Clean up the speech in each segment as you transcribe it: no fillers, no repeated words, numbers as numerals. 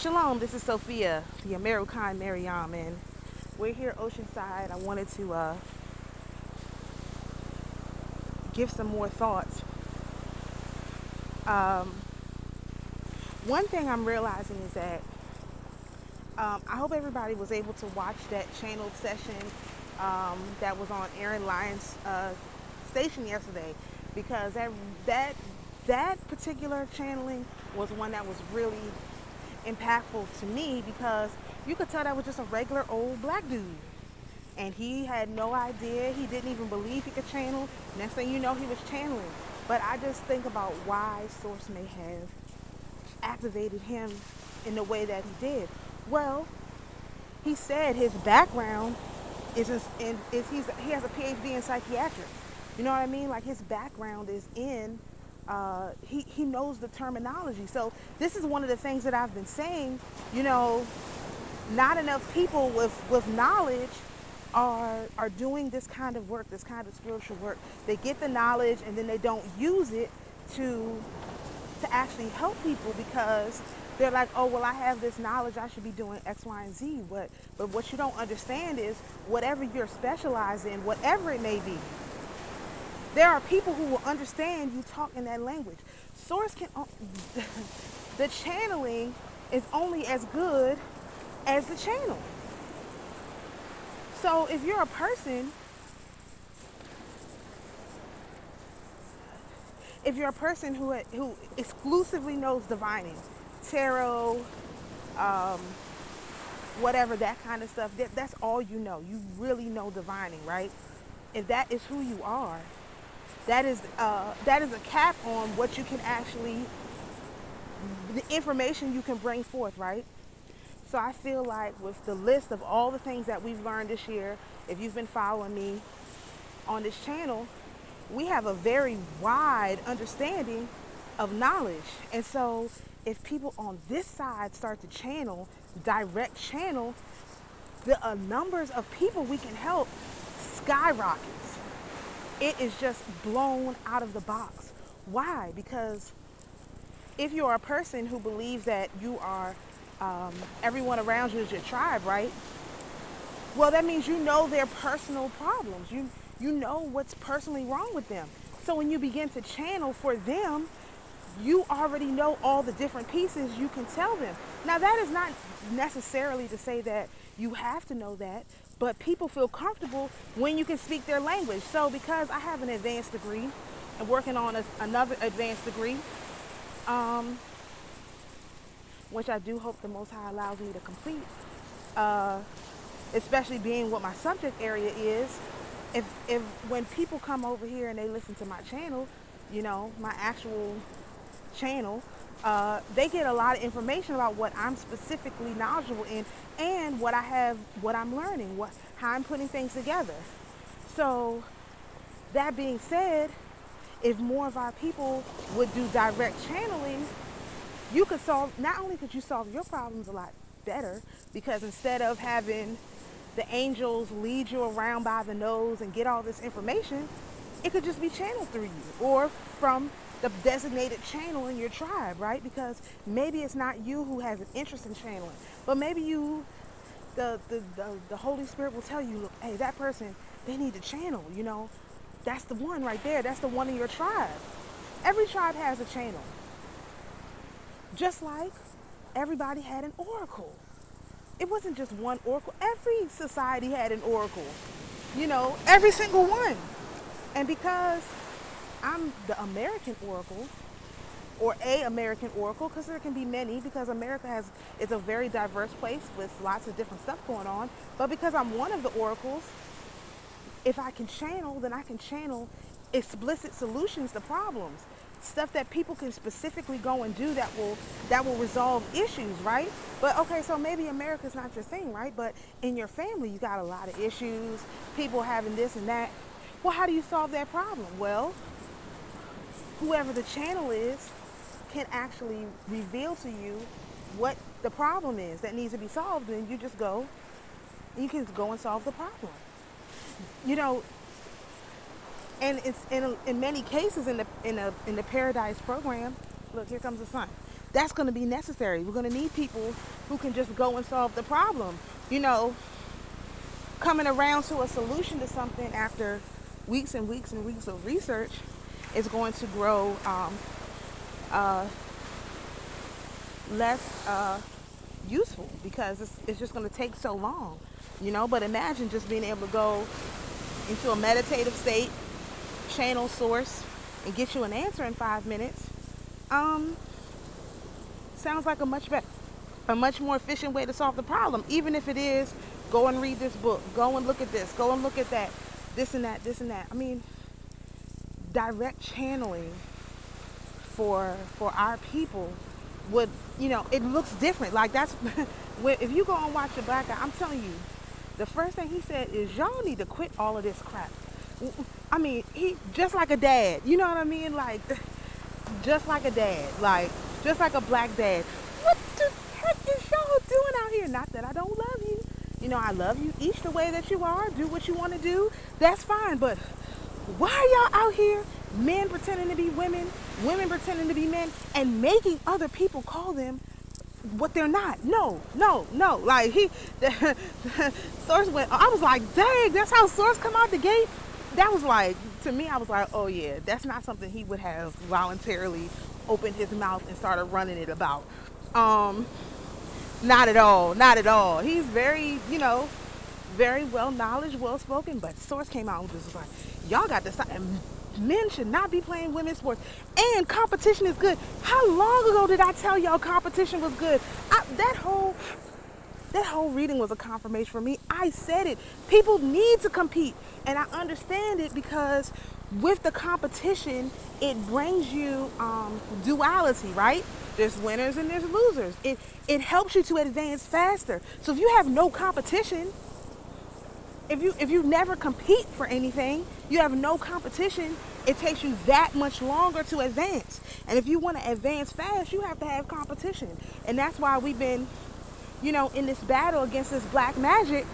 Shalom, this is Sophia, the AmaruKhan Miriyam, and we're here Oceanside. I wanted to give some more thoughts. One thing I'm realizing is that I hope everybody was able to watch that channeled session that was on Aaron Lyons' station yesterday, because that particular channeling was one that was really impactful to me, because you could tell that was just a regular old black dude, and he had no idea. He didn't even believe he could channel. Next thing you know, he was channeling. But I just think about why Source may have activated him in the way that he did. Well, he said his background he has a PhD in psychiatry. You know what I mean? Like, his background is in he knows the terminology. So this is one of the things that I've been saying. You know, not enough people with knowledge are doing this kind of work, this kind of spiritual work. They get the knowledge and then they don't use it to actually help people, because they're like, oh, well, I have this knowledge, I should be doing X, Y, and Z. But what you don't understand is, whatever you're specialized in, whatever it may be, there are people who will understand you talk in that language. Source can, the channeling is only as good as the channel. So if you're a person, who exclusively knows divining, tarot, whatever, that kind of stuff, that's all you know. You really know divining, right? If that is who you are, that is a cap on what you can actually, the information you can bring forth, right? So I feel like with the list of all the things that we've learned this year, if you've been following me on this channel, we have a very wide understanding of knowledge. And so if people on this side start to channel, direct channel, the numbers of people we can help skyrockets. It is just blown out of the box. Why? Because if you're a person who believes that you are, everyone around you is your tribe, right? Well, that means you know their personal problems. You know what's personally wrong with them. So when you begin to channel for them, you already know all the different pieces you can tell them. Now, that is not necessarily to say that you have to know that, but people feel comfortable when you can speak their language. So because I have an advanced degree and working on another advanced degree, which I do hope the Most High allows me to complete, especially being what my subject area is, if when people come over here and they listen to my channel, you know, my actual channel, they get a lot of information about what I'm specifically knowledgeable in, and what I'm learning, how I'm putting things together. So that being said, if more of our people would do direct channeling, you could not only could you solve your problems a lot better, because instead of having the angels lead you around by the nose and get all this information, it could just be channeled through you, or from the designated channel in your tribe, right? Because maybe it's not you who has an interest in channeling, but maybe the Holy Spirit will tell you, look, hey, that person, they need to channel, you know, that's the one right there, that's the one in your tribe. Every tribe has a channel, just like everybody had an oracle. It wasn't just one oracle. Every society had an oracle, you know, every single one. And because I'm the American oracle, or a American oracle, because there can be many, because America is a very diverse place with lots of different stuff going on. But because I'm one of the oracles, if I can channel, then I can channel explicit solutions to problems, stuff that people can specifically go and do that will resolve issues, right? But okay, so maybe America's not your thing, right? But in your family, you got a lot of issues, people having this and that. Well, how do you solve that problem? Well, whoever the channel is can actually reveal to you what the problem is that needs to be solved, and you just go, you can go and solve the problem. You know, and it's in many cases in the Paradise program. Look, here comes the sun. that's going to be necessary. We're going to need people who can just go and solve the problem. Coming around to a solution to something after weeks and weeks and weeks of research is going to grow less useful, because it's just going to take so long, But imagine just being able to go into a meditative state, channel source, and get you an answer in 5 minutes. Sounds like a much more efficient way to solve the problem, even if it is go and read this book, go and look at this, go and look at that, this and that, this and that. I mean, direct channeling for our people would, it looks different. Like, that's if you go and watch the black guy, I'm telling you, the first thing he said is, y'all need to quit all of this crap. I mean, he just like a dad, you know what I mean? Like, just like a dad, like just like a black dad. What the heck is y'all doing out here? Not that I don't love you. I love you each the way that you are. Do what you want to do. That's fine. But why are y'all out here, men pretending to be women, women pretending to be men, and making other people call them what they're not? No. Like, the Source went, I was like, dang, that's how Source come out the gate? That was like, to me, I was like, oh yeah, that's not something he would have voluntarily opened his mouth and started running it about. Not at all. He's very, very well knowledge, well spoken, but Source came out and was like, y'all got to stop, and men should not be playing women's sports, and competition is good. How long ago did I tell y'all competition was good? That whole reading was a confirmation for me. I said it. People need to compete, and I understand it, because with the competition, it brings you duality, right? There's winners and there's losers. It helps you to advance faster. So if you have no competition, if you never compete for anything, you have no competition, it takes you that much longer to advance. And if you want to advance fast, you have to have competition. And that's why we've been, in this battle against this black magic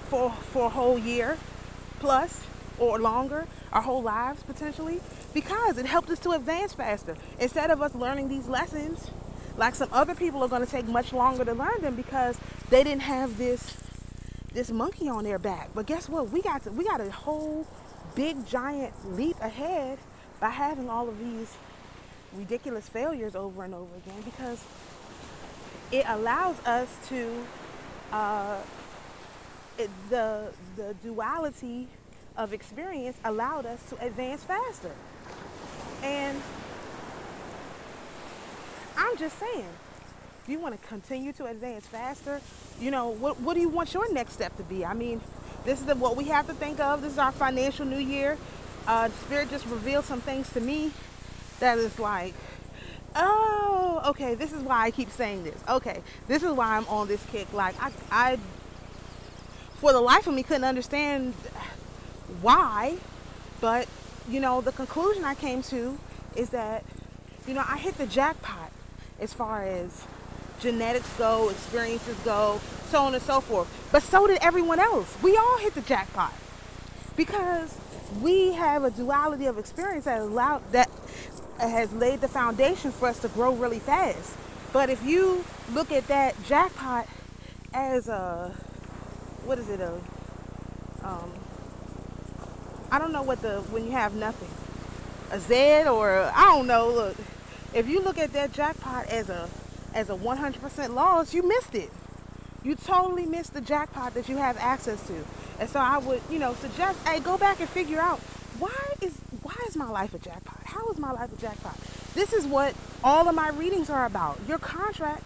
for a whole year plus or longer, our whole lives potentially, because it helped us to advance faster. Instead of us learning these lessons, like some other people are going to take much longer to learn them because they didn't have this monkey on their back. But guess what? We got a whole big giant leap ahead by having all of these ridiculous failures over and over again, because it allows us to the duality of experience allowed us to advance faster. And I'm just saying, if you want to continue to advance faster, what do you want your next step to be? I mean, this is what we have to think of. This is our financial new year. Spirit just revealed some things to me that is like, oh, okay, this is why I keep saying this. Okay, this is why I'm on this kick. Like, I for the life of me, couldn't understand why, but, the conclusion I came to is that, I hit the jackpot as far as genetics go, experiences go, so on and so forth. But so did everyone else. We all hit the jackpot because we have a duality of experience that has laid the foundation for us to grow really fast. But if you look at that jackpot as I don't know when you have nothing, a Z, or I don't know. Look, if you look at that jackpot as a 100% loss, you missed it. You totally missed the jackpot that you have access to. And so I would, suggest, hey, go back and figure out why is my life a jackpot? How is my life a jackpot? This is what all of my readings are about. Your contract,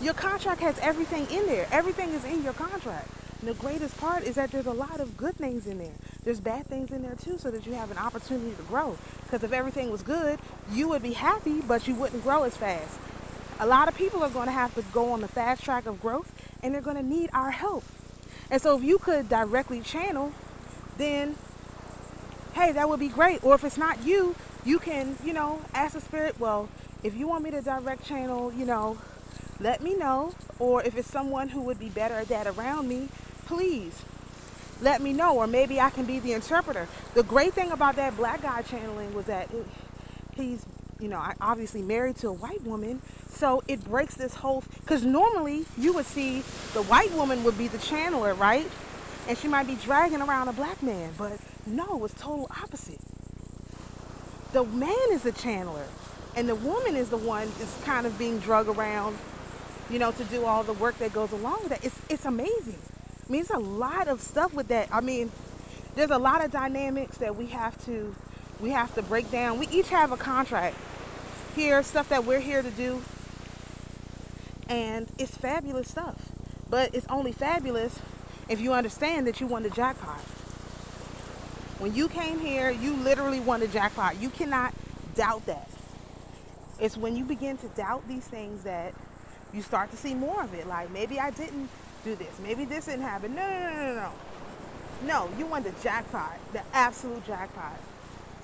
your contract has everything in there. Everything is in your contract. And the greatest part is that there's a lot of good things in there. There's bad things in there too, so that you have an opportunity to grow. Because if everything was good, you would be happy, but you wouldn't grow as fast. A lot of people are going to have to go on the fast track of growth, and they're going to need our help. And so if you could directly channel, then, hey, that would be great. Or if it's not you, you can, ask the spirit, well, if you want me to direct channel, let me know. Or if it's someone who would be better at that around me, please let me know. Or maybe I can be the interpreter. The great thing about that black guy channeling was that I obviously married to a white woman, so it breaks this whole, because normally you would see the white woman would be the channeler, right? And she might be dragging around a black man, but no, it's total opposite. The man is the channeler, and the woman is the one that's kind of being drug around, to do all the work that goes along with that. It's amazing. I mean, it's a lot of stuff with that. I mean, there's a lot of dynamics that we have to break down. We each have a contract here, stuff that we're here to do, and it's fabulous stuff. But it's only fabulous if you understand that you won the jackpot. When you came here, you literally won the jackpot. You cannot doubt that. It's when you begin to doubt these things that you start to see more of it. Like, maybe I didn't do this. Maybe this didn't happen. No. No, you won the jackpot, the absolute jackpot.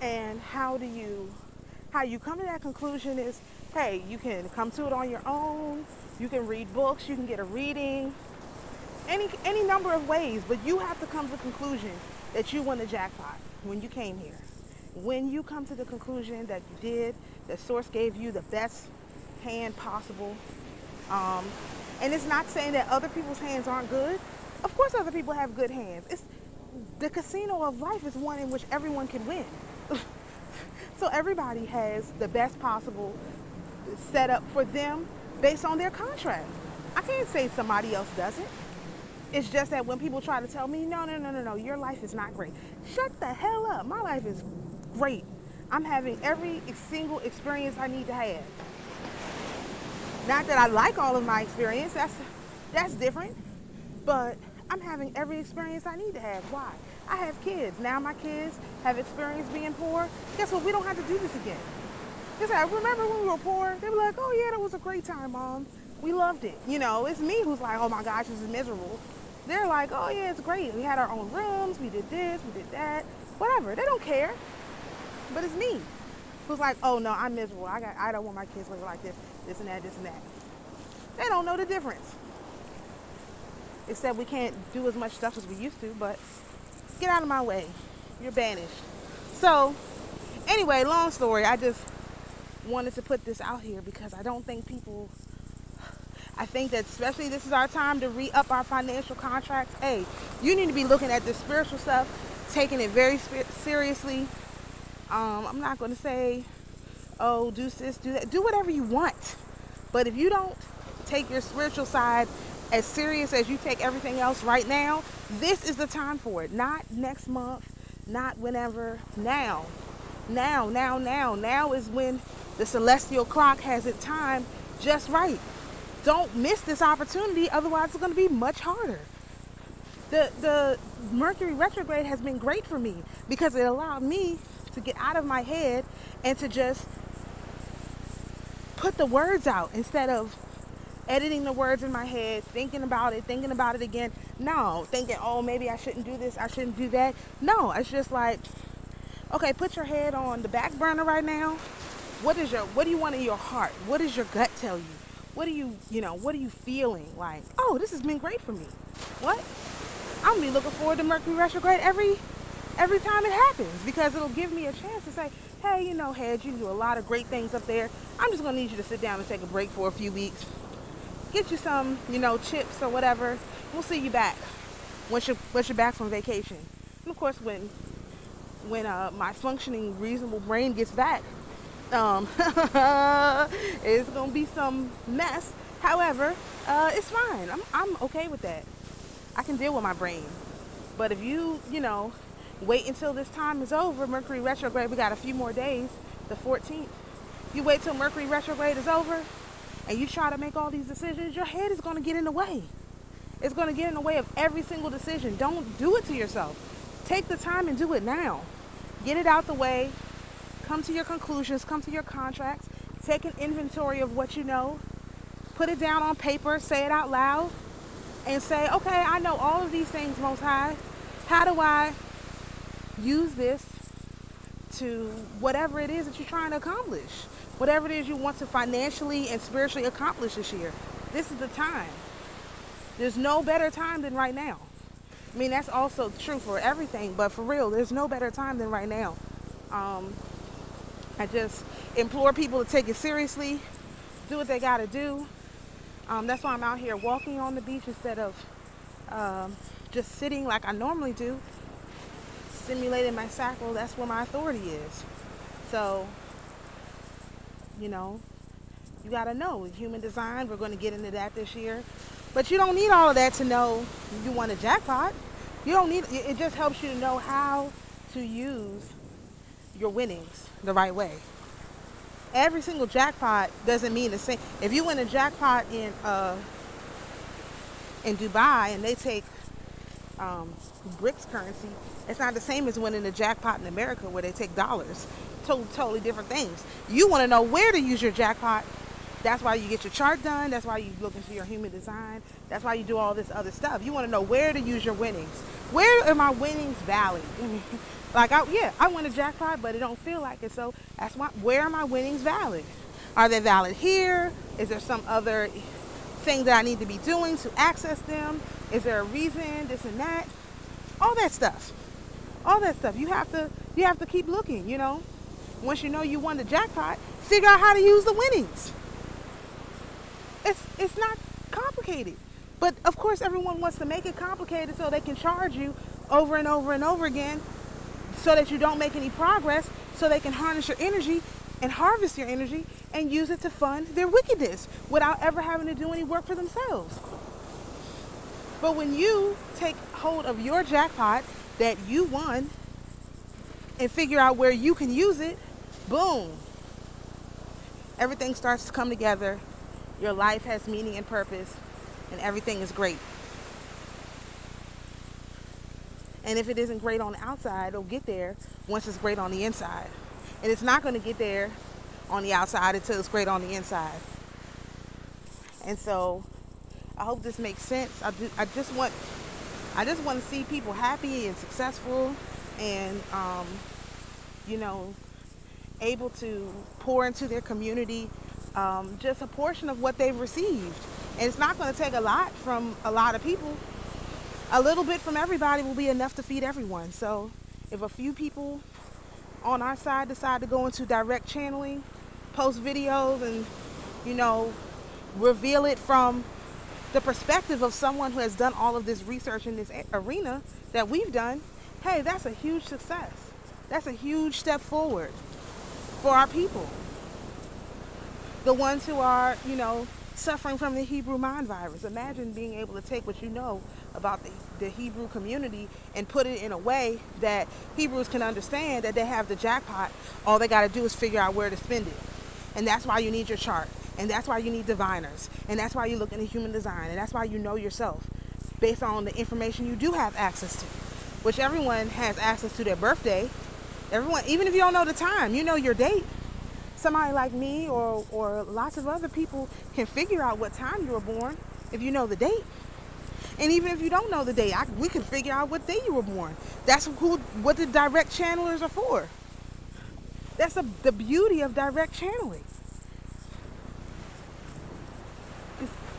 And how you come to that conclusion is, hey, you can come to it on your own. You can read books. You can get a reading. Any number of ways. But you have to come to the conclusion that you won the jackpot when you came here. When you come to the conclusion that you did, the source gave you the best hand possible. And it's not saying that other people's hands aren't good. Of course other people have good hands. The casino of life is one in which everyone can win. So everybody has the best possible setup for them based on their contract. I can't say somebody else doesn't. It's just that when people try to tell me, no, your life is not great. Shut the hell up. My life is great. I'm having every single experience I need to have. Not that I like all of my experience. That's different. But I'm having every experience I need to have. Why? I have kids. Now my kids have experienced being poor. Guess what? We don't have to do this again. It's like, remember when we were poor? They were like, oh yeah, that was a great time, Mom. We loved it. It's me who's like, oh my gosh, this is miserable. They're like, oh yeah, it's great. We had our own rooms. We did this. We did that. Whatever. They don't care. But it's me who's like, oh no, I'm miserable. I don't want my kids living like this and that. They don't know the difference. Except we can't do as much stuff as we used to, but get out of my way. You're banished. So, anyway, long story. I just wanted to put this out here because I think that especially this is our time to re-up our financial contracts. Hey, you need to be looking at this spiritual stuff, taking it very seriously. I'm not going to say, oh, do this, do that. Do whatever you want. But if you don't take your spiritual side as serious as you take everything else right now, this is the time for it. Not next month, not whenever. Now is when the celestial clock has its time just right. Don't miss this opportunity, otherwise it's going to be much harder. The Mercury retrograde has been great for me because it allowed me to get out of my head and to just put the words out instead of editing the words in my head, thinking about it again. No, thinking, oh, maybe I shouldn't do this, I shouldn't do that. No, it's just like, okay, put your head on the back burner right now. What do you want in your heart? What does your gut tell you? What are you feeling? Like, oh, this has been great for me. What? I'm gonna be looking forward to Mercury retrograde every time it happens, because it'll give me a chance to say, hey, Hedge, you do a lot of great things up there. I'm just gonna need you to sit down and take a break for a few weeks. Get you some, chips or whatever. We'll see you back once you're back from vacation. And of course, when my functioning, reasonable brain gets back, it's gonna be some mess. However, it's fine. I'm okay with that. I can deal with my brain. But if you wait until this time is over, Mercury retrograde, we got a few more days, the 14th. You wait till Mercury retrograde is over and you try to make all these decisions, your head is going to get in the way. It's going to get in the way of every single decision. Don't do it to yourself. Take the time and do it now. Get it out the way. Come to your conclusions. Come to your contracts. Take an inventory of what you know. Put it down on paper. Say it out loud. And say, okay, I know all of these things, Most High. How do I use this to whatever it is that you're trying to accomplish? Whatever it is you want to financially and spiritually accomplish this year. This is the time. There's no better time than right now. I mean, that's also true for everything, but for real, there's no better time than right now. implore people to take it seriously, do what they got to do. That's why I'm out here walking on the beach instead of just sitting like I normally do, simulating my sacral. That's where my authority is. So, you know, you got to know human design. We're going to get into that this year. But you don't need all of that to know you won a jackpot. You don't need it. Just helps you to know how to use your winnings the right way. Every single jackpot doesn't mean the same. If you win a jackpot in Dubai and they take BRICS currency, it's not the same as winning a jackpot in America where they take dollars. Totally different things. You want to know where to use your jackpot. That's why you get your chart done. That's why you look into your human design. That's why you do all this other stuff. You want to know where to use your winnings. Where are my winnings valid? Like, I win a jackpot, but it don't feel like it. So that's why. Where are my winnings valid? Are they valid here? Is there some other thing that I need to be doing to access them? Is there a reason? This and that. All that stuff. All that stuff. You have to keep looking. You know. Once you know you won the jackpot, figure out how to use the winnings. It's not complicated. But of course everyone wants to make it complicated so they can charge you over and over and over again so that you don't make any progress, so they can harness your energy and harvest your energy and use it to fund their wickedness without ever having to do any work for themselves. But when you take hold of your jackpot that you won and figure out where you can use it, boom, everything starts to come together. Your life has meaning and purpose, and everything is great. And if it isn't great on the outside, it'll get there once it's great on the inside. And it's not going to get there on the outside until it's great on the inside. And so I hope this makes sense. I just want to see people happy and successful and able to pour into their community just a portion of what they've received. And it's not going to take a lot from a lot of people. A little bit from everybody will be enough to feed everyone. So if a few people on our side decide to go into direct channeling, post videos and, reveal it from the perspective of someone who has done all of this research in this arena that we've done, hey, that's a huge success. That's a huge step forward for our people. The ones who are, suffering from the Hebrew mind virus. Imagine being able to take what you know about the Hebrew community and put it in a way that Hebrews can understand that they have the jackpot. All they got to do is figure out where to spend it. And that's why you need your chart. And that's why you need diviners. And that's why you look into human design. And that's why you know yourself based on the information you do have access to, which everyone has access to their birthday. Everyone, even if you don't know the time, you know your date. Somebody like me or lots of other people can figure out what time you were born if you know the date. And even if you don't know the date, we can figure out what day you were born. That's what the direct channelers are for. That's the beauty of direct channeling.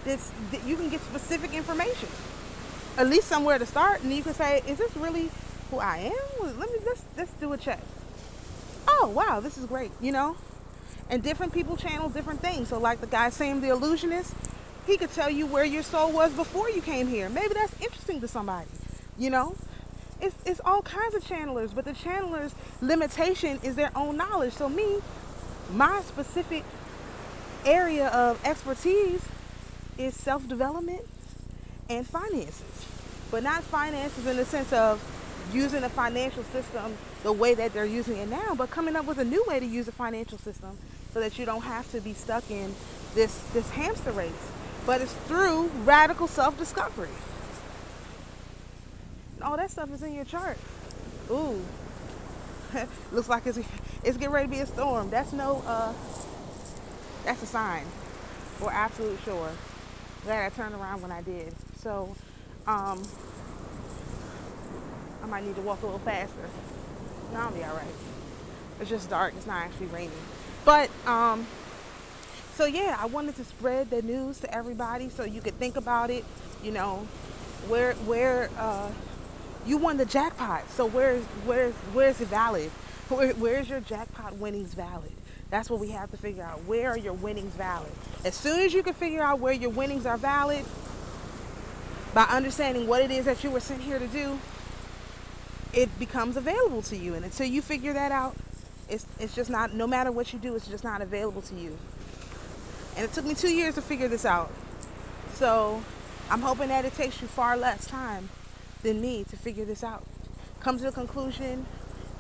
You can get specific information, at least somewhere to start, and you can say, "Is this really who I am? Let's do a check." Oh wow, this is great, And different people channel different things. So like the guy Sam the Illusionist, he could tell you where your soul was before you came here. Maybe that's interesting to somebody, It's all kinds of channelers, but the channeler's limitation is their own knowledge. So my specific area of expertise is self-development and finances. But not finances in the sense of using a financial system the way that they're using it now, but coming up with a new way to use a financial system so that you don't have to be stuck in this hamster race. But it's through radical self-discovery. And all that stuff is in your chart. Ooh. Looks like it's getting ready to be a storm. That's a sign. For absolute sure. Glad I turned around when I did. So, I might need to walk a little faster. No, I'll be all right. It's just dark. It's not actually raining. But, so yeah, I wanted to spread the news to everybody so you could think about it. Where you won the jackpot. So where's it valid? Where's your jackpot winnings valid? That's what we have to figure out. Where are your winnings valid? As soon as you can figure out where your winnings are valid, by understanding what it is that you were sent here to do, it becomes available to you. And until you figure that out, it's just not, no matter what you do, it's just not available to you. And it took me 2 years to figure this out. So I'm hoping that it takes you far less time than me to figure this out. Come to a conclusion,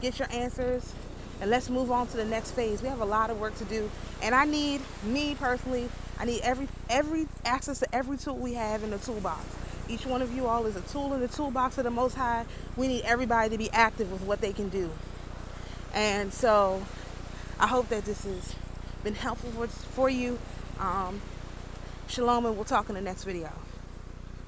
get your answers, and let's move on to the next phase. We have a lot of work to do. And I need, me personally, I need every access to every tool we have in the toolbox. Each one of you all is a tool in the toolbox of the Most High. We need everybody to be active with what they can do. And so I hope that this has been helpful for you. Shalom, and we'll talk in the next video.